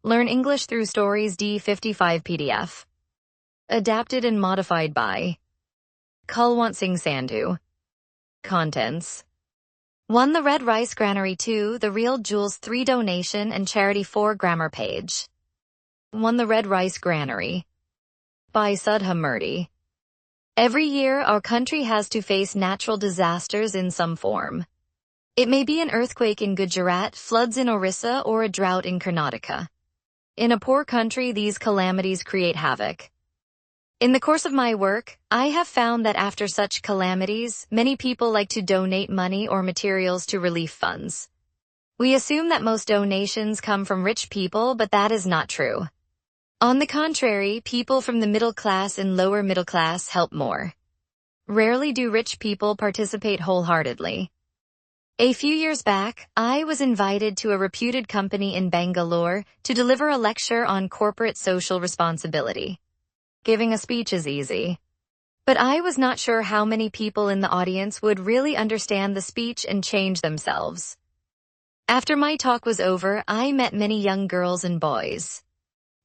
Learn English through Stories D55 PDF. Adapted and modified by Kulwant Singh Sandhu. Contents: 1. The Red Rice Granary. 2. The Real Jewels. 3. Donation and Charity. 4. Grammar page. 1. The Red Rice Granary by Sudha Murty. Every year, our country has to face natural disasters in some form. It may be an earthquake in Gujarat, floods in Orissa, or a drought in Karnataka. In a poor country, these calamities create havoc. In the course of my work, I have found that after such calamities, many people like to donate money or materials to relief funds. We assume that most donations come from rich people, but that is not true. On the contrary, people from the middle class and lower middle class help more. Rarely do rich people participate wholeheartedly. A few years back, I was invited to a reputed company in Bangalore to deliver a lecture on corporate social responsibility. Giving a speech is easy. But I was not sure how many people in the audience would really understand the speech and change themselves. After my talk was over, I met many young girls and boys.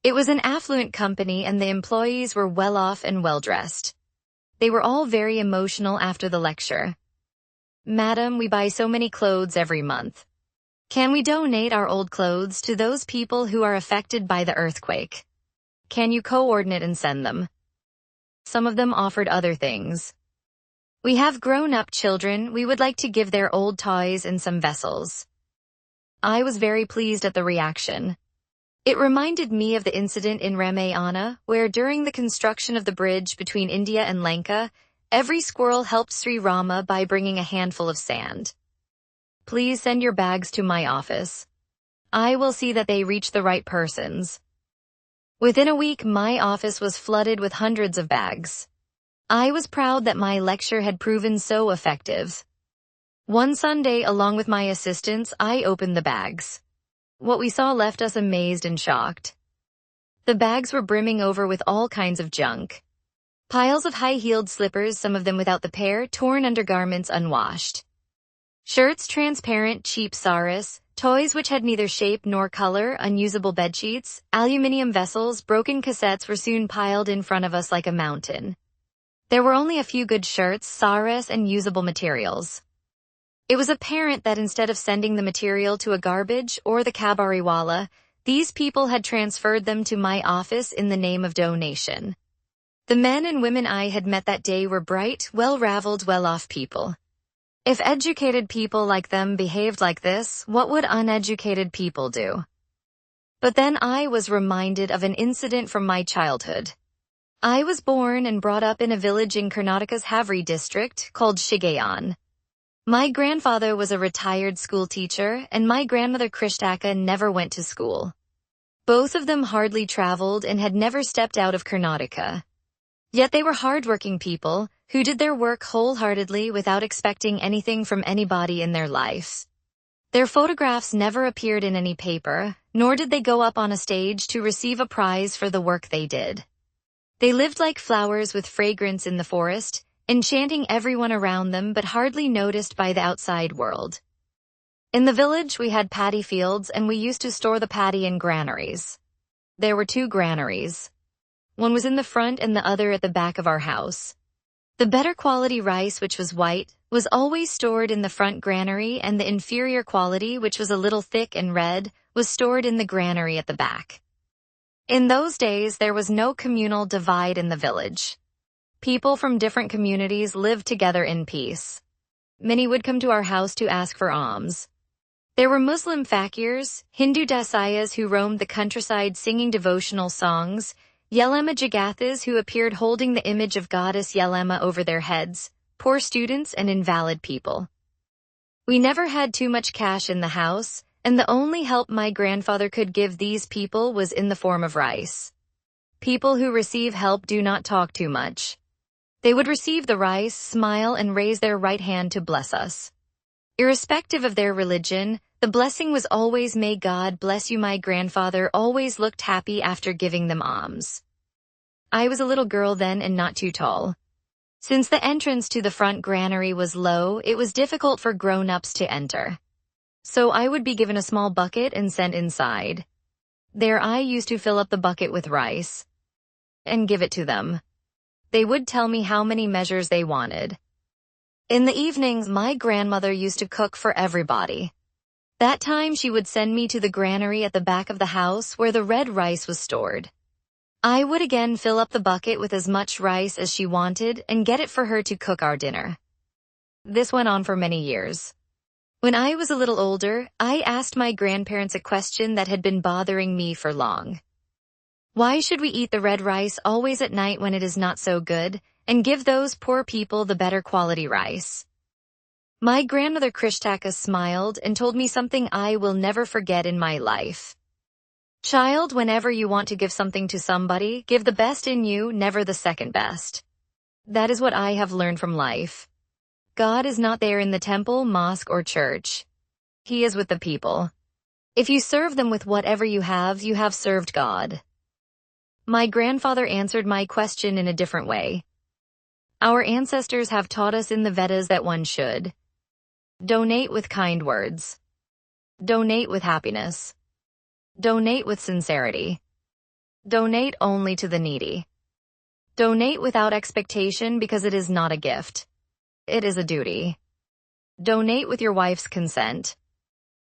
It was an affluent company and the employees were well off and well dressed. They were all very emotional after the lecture. "Madam, we buy so many clothes every month. Can we donate our old clothes to those people who are affected by the earthquake? Can you coordinate and send them?" Some of them offered other things. "We have grown-up children, we would like to give their old toys and some vessels." I was very pleased at the reaction. It reminded me of the incident in Ramayana, where during the construction of the bridge between India and Lanka, every squirrel helped Sri Rama by bringing a handful of sand. "Please send your bags to my office. I will see that they reach the right persons." Within a week, my office was flooded with hundreds of bags. I was proud that my lecture had proven so effective. One Sunday, along with my assistants, I opened the bags. What we saw left us amazed and shocked. The bags were brimming over with all kinds of junk. Piles of high-heeled slippers, some of them without the pair, torn undergarments unwashed. Shirts, transparent, cheap saris, toys which had neither shape nor color, unusable bedsheets, aluminium vessels, broken cassettes were soon piled in front of us like a mountain. There were only a few good shirts, saris, and usable materials. It was apparent that instead of sending the material to a garbage or the kabariwala, these people had transferred them to my office in the name of donation. The men and women I had met that day were bright, well-raveled, well-off people. If educated people like them behaved like this, what would uneducated people do? But then I was reminded of an incident from my childhood. I was born and brought up in a village in Karnataka's Haveri district called Shigaon. My grandfather was a retired school teacher, and my grandmother Krishtaka never went to school. Both of them hardly traveled and had never stepped out of Karnataka. Yet they were hardworking people who did their work wholeheartedly without expecting anything from anybody in their lives. Their photographs never appeared in any paper, nor did they go up on a stage to receive a prize for the work they did. They lived like flowers with fragrance in the forest, enchanting everyone around them but hardly noticed by the outside world. In the village, we had paddy fields and we used to store the paddy in granaries. There were 2 granaries. One was in the front and the other at the back of our house. The better quality rice, which was white, was always stored in the front granary, and the inferior quality, which was a little thick and red, was stored in the granary at the back. In those days, there was no communal divide in the village. People from different communities lived together in peace. Many would come to our house to ask for alms. There were Muslim fakirs, Hindu dasayas who roamed the countryside singing devotional songs, Yelema Jagathas who appeared holding the image of goddess Yelema over their heads, poor students and invalid people. We never had too much cash in the house, and the only help my grandfather could give these people was in the form of rice. People who receive help do not talk too much. They would receive the rice, smile, and raise their right hand to bless us. Irrespective of their religion, the blessing was always, "May God bless you." My grandfather always looked happy after giving them alms. I was a little girl then and not too tall. Since the entrance to the front granary was low, it was difficult for grown-ups to enter. So I would be given a small bucket and sent inside. There I used to fill up the bucket with rice and give it to them. They would tell me how many measures they wanted. In the evenings, my grandmother used to cook for everybody. That time she would send me to the granary at the back of the house where the red rice was stored. I would again fill up the bucket with as much rice as she wanted and get it for her to cook our dinner. This went on for many years. When I was a little older, I asked my grandparents a question that had been bothering me for long. Why should we eat the red rice always at night when it is not so good, and give those poor people the better quality rice? My grandmother Krishtaka smiled and told me something I will never forget in my life. Child, whenever you want to give something to somebody, give the best in you, never the second best. That is what I have learned from life. God is not there in the temple, mosque, or church. He is with the people. If you serve them with whatever you have served God. My grandfather answered my question in a different way. Our ancestors have taught us in the Vedas that one should donate with kind words, donate with happiness, donate with sincerity, donate only to the needy, donate without expectation because it is not a gift. It is a duty. Donate with your wife's consent.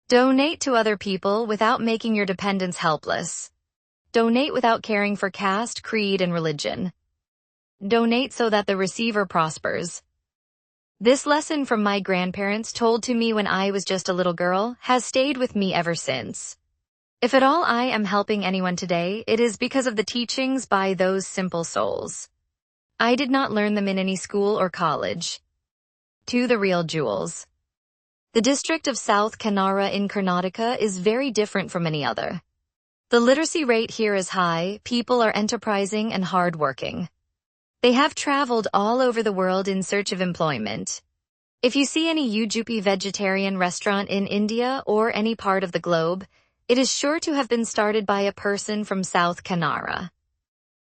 Donate to other people without making your dependents helpless. Donate without caring for caste, creed, and religion. Donate so that the receiver prospers. This lesson from my grandparents, told to me when I was just a little girl, has stayed with me ever since. If at all I am helping anyone today, it is because of the teachings by those simple souls. I did not learn them in any school or college. To the real jewels. The district of South Kannara in Karnataka is very different from any other. The literacy rate here is high, people are enterprising and hard-working. They have traveled all over the world in search of employment. If you see any Udupi vegetarian restaurant in India or any part of the globe, it is sure to have been started by a person from South Kannara.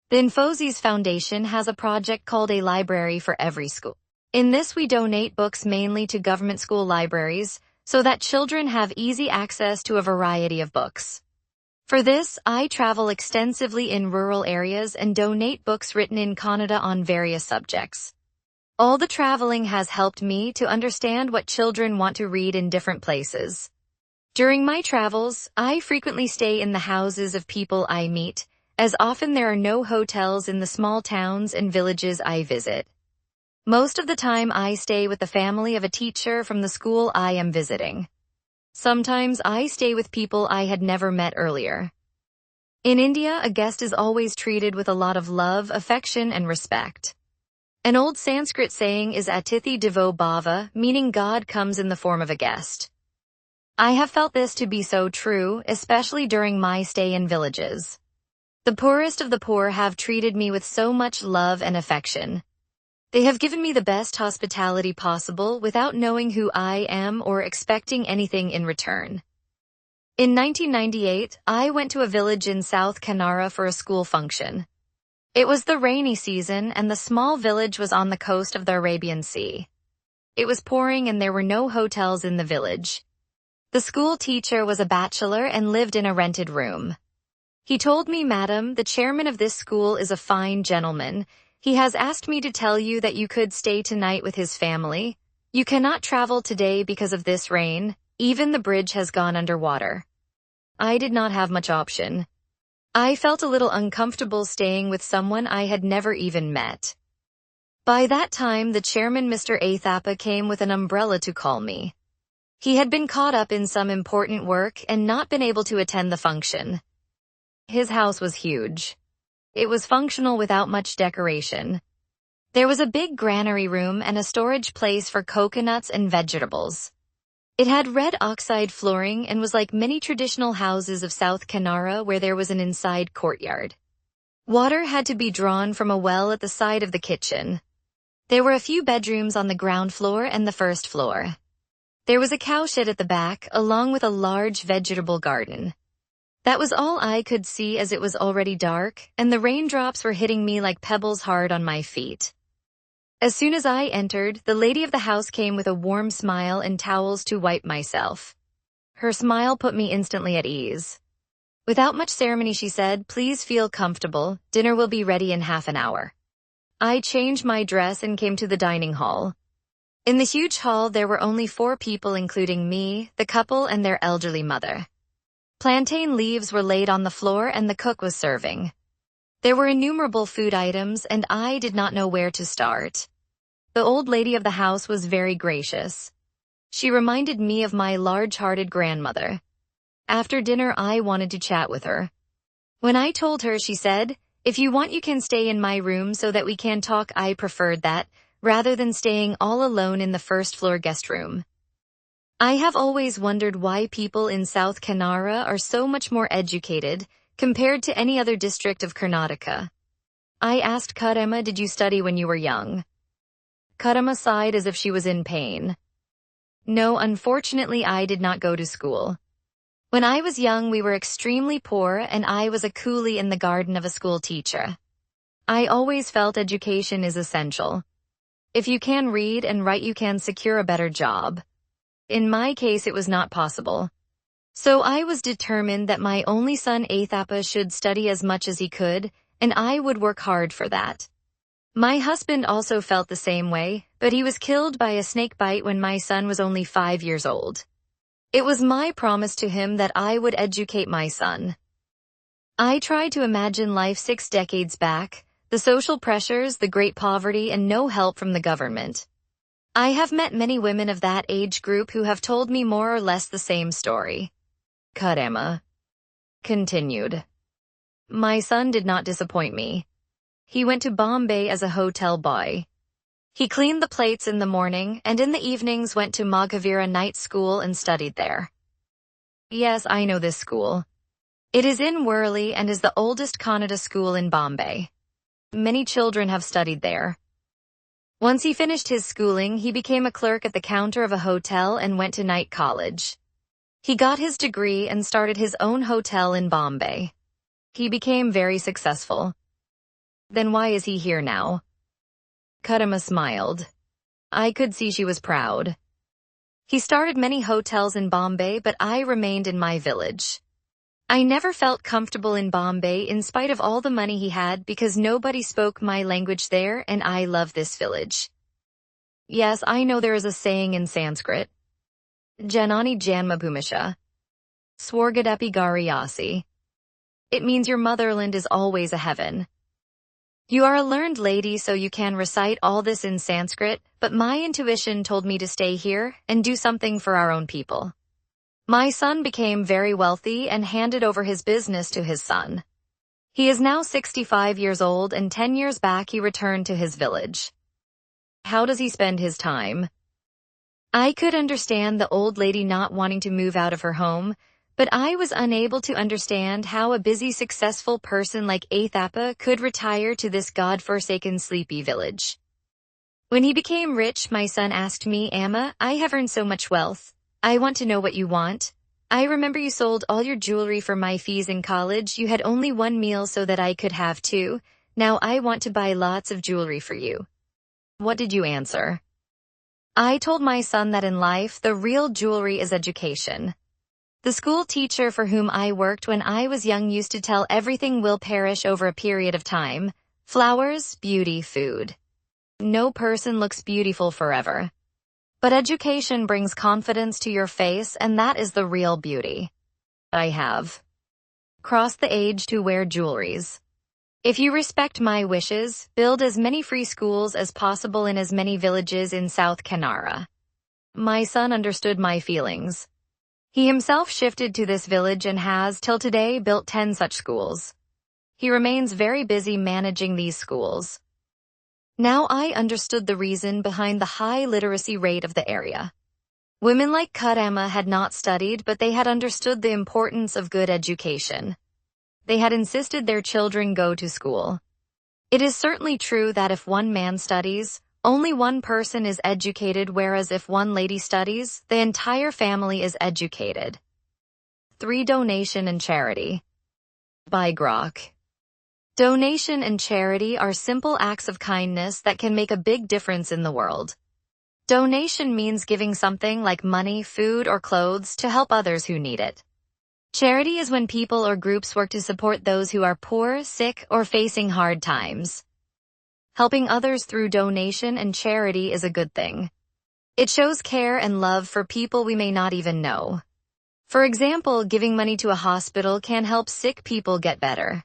The Infosys Foundation has a project called A Library for Every School. In this we donate books mainly to government school libraries so that children have easy access to a variety of books. For this, I travel extensively in rural areas and donate books written in Kannada on various subjects. All the traveling has helped me to understand what children want to read in different places. During my travels, I frequently stay in the houses of people I meet, as often there are no hotels in the small towns and villages I visit. Most of the time I stay with the family of a teacher from the school I am visiting. Sometimes I stay with people I had never met earlier. In India, a guest is always treated with a lot of love, affection, and respect. An old Sanskrit saying is Atithi Devo Bhava, meaning God comes in the form of a guest. I have felt this to be so true, especially during my stay in villages. The poorest of the poor have treated me with so much love and affection. They have given me the best hospitality possible without knowing who I am or expecting anything in return. In 1998, I went to a village in South Kannara for a school function. It was the rainy season and the small village was on the coast of the Arabian Sea. It was pouring and there were no hotels in the village. The school teacher was a bachelor and lived in a rented room. He told me, "Madam, the chairman of this school is a fine gentleman. He has asked me to tell you that you could stay tonight with his family. You cannot travel today because of this rain. Even the bridge has gone underwater." I did not have much option. I felt a little uncomfortable staying with someone I had never even met. By that time, the chairman, Mr. Athappa, came with an umbrella to call me. He had been caught up in some important work and not been able to attend the function. His house was huge. It was functional without much decoration. There was a big granary room and a storage place for coconuts and vegetables. It had red oxide flooring and was like many traditional houses of South Kannara where there was an inside courtyard. Water had to be drawn from a well at the side of the kitchen. There were a few bedrooms on the ground floor and the first floor. There was a cowshed at the back, along with a large vegetable garden. That was all I could see as it was already dark, and the raindrops were hitting me like pebbles hard on my feet. As soon as I entered, the lady of the house came with a warm smile and towels to wipe myself. Her smile put me instantly at ease. Without much ceremony, she said, "Please feel comfortable. Dinner will be ready in half an hour." I changed my dress and came to the dining hall. In the huge hall, there were only 4 people, including me, the couple, and their elderly mother. Plantain leaves were laid on the floor and the cook was serving. There were innumerable food items and I did not know where to start. The old lady of the house was very gracious. She reminded me of my large-hearted grandmother. After dinner, I wanted to chat with her. When I told her, she said, "If you want, you can stay in my room so that we can talk." I preferred that, rather than staying all alone in the first-floor guest room. I have always wondered why people in South Kannara are so much more educated compared to any other district of Karnataka. I asked Karama, "Did you study when you were young?" Karama sighed as if she was in pain. "No, unfortunately, I did not go to school. When I was young, we were extremely poor and I was a coolie in the garden of a school teacher. I always felt education is essential. If you can read and write, you can secure a better job. In my case, it was not possible. So I was determined that my only son Athapa should study as much as he could, and I would work hard for that. My husband also felt the same way, but he was killed by a snake bite when my son was only 5 years old. It was my promise to him that I would educate my son." I tried to imagine life 6 decades back, the social pressures, the great poverty, and no help from the government. I have met many women of that age group who have told me more or less the same story. Karema continued. "My son did not disappoint me. He went to Bombay as a hotel boy. He cleaned the plates in the morning and in the evenings went to Maghavira night school and studied there." Yes, I know this school. It is in Worli and is the oldest Kannada school in Bombay. Many children have studied there. Once he finished his schooling, he became a clerk at the counter of a hotel and went to night college. He got his degree and started his own hotel in Bombay. He became very successful. Then why is he here now? Karama smiled. I could see she was proud. He started many hotels in Bombay, but I remained in my village. I never felt comfortable in Bombay in spite of all the money he had because nobody spoke my language there and I love this village. Yes, I know there is a saying in Sanskrit. Janani Janmabhumisha. Swargadapi Gariyasi. It means your motherland is always a heaven. You are a learned lady, so you can recite all this in Sanskrit, but my intuition told me to stay here and do something for our own people. My son became very wealthy and handed over his business to his son. He is now 65 years old and 10 years back he returned to his village. How does he spend his time? I could understand the old lady not wanting to move out of her home, but I was unable to understand how a busy, successful person like Athapa could retire to this God-forsaken sleepy village. When he became rich, my son asked me, "Amma, I have earned so much wealth. I want to know what you want. I remember you sold all your jewelry for my fees in college. You had only 1 meal so that I could have 2. Now I want to buy lots of jewelry for you." What did you answer? I told my son that in life, the real jewelry is education. The school teacher for whom I worked when I was young used to tell everything will perish over a period of time. Flowers, beauty, food. No person looks beautiful forever. But education brings confidence to your face, and that is the real beauty. I have crossed the age to wear jewelries. If you respect my wishes, build as many free schools as possible in as many villages in South Kannara. My son understood my feelings. He himself shifted to this village and has, till today, built 10 such schools. He remains very busy managing these schools. Now I understood the reason behind the high literacy rate of the area. Women like Karama had not studied, but they had understood the importance of good education. They had insisted their children go to school. It is certainly true that if one man studies, only one person is educated, whereas if one lady studies, the entire family is educated. 3. Donation and charity. By Grok. Donation and charity are simple acts of kindness that can make a big difference in the world. Donation means giving something like money, food, or clothes to help others who need it. Charity is when people or groups work to support those who are poor, sick, or facing hard times. Helping others through donation and charity is a good thing. It shows care and love for people we may not even know. For example, giving money to a hospital can help sick people get better.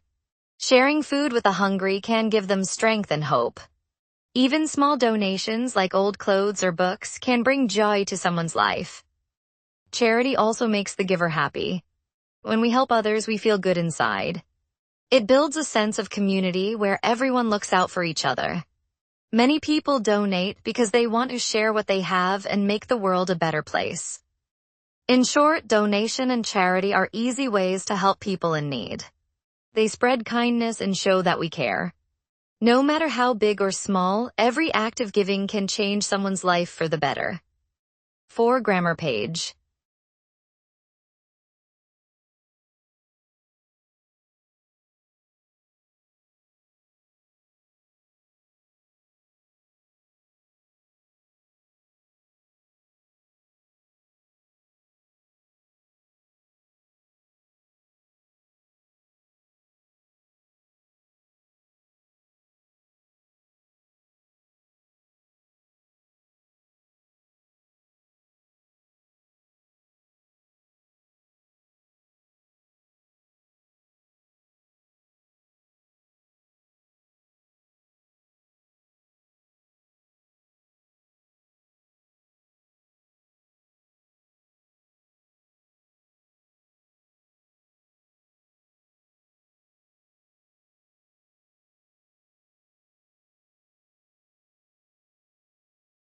Sharing food with the hungry can give them strength and hope. Even small donations like old clothes or books can bring joy to someone's life. Charity also makes the giver happy. When we help others, we feel good inside. It builds a sense of community where everyone looks out for each other. Many people donate because they want to share what they have and make the world a better place. In short, donation and charity are easy ways to help people in need. They spread kindness and show that we care. No matter how big or small, every act of giving can change someone's life for the better. 4 Grammar page.